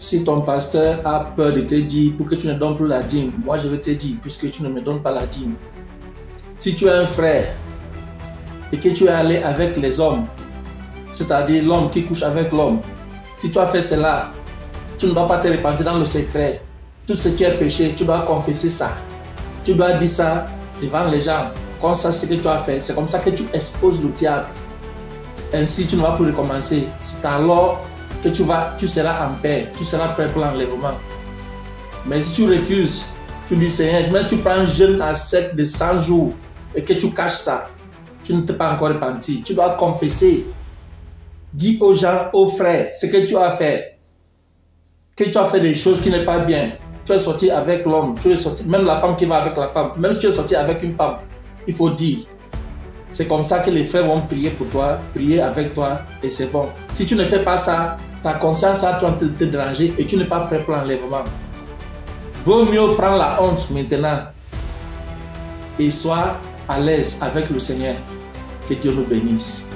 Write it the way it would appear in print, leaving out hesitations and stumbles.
Si ton pasteur a peur de te dire pour que tu ne donnes plus la dîme, moi je vais te dire, puisque tu ne me donnes pas la dîme. Si tu as un frère et que tu es allé avec les hommes, c'est-à-dire l'homme qui couche avec l'homme, si tu as fait cela, tu ne dois pas te repentir dans le secret. Tout ce qui est péché, tu dois confesser ça. Tu dois dire ça devant les gens, comme ça ce que tu as fait. C'est comme ça que tu exposes le diable. Ainsi, tu ne vas plus recommencer. C'est alors que tu seras en paix, tu seras prêt pour l'enlèvement. Mais si tu refuses, tu dis Seigneur, même si tu prends un jeûne à sec de 100 jours et que tu caches ça, tu ne t'es pas encore repenti. Tu dois confesser. Dis aux gens, aux frères, ce que tu as fait. Que tu as fait des choses qui ne sont pas bien. Tu es sorti avec l'homme, tu es sorti, même la femme qui va avec la femme, même si tu es sorti avec une femme, il faut dire. C'est comme ça que les frères vont prier pour toi, prier avec toi et c'est bon. Si tu ne fais pas ça, ta conscience est en train de te déranger et tu n'es pas prêt pour l'enlèvement. Vaut mieux prendre la honte maintenant et sois à l'aise avec le Seigneur. Que Dieu nous bénisse.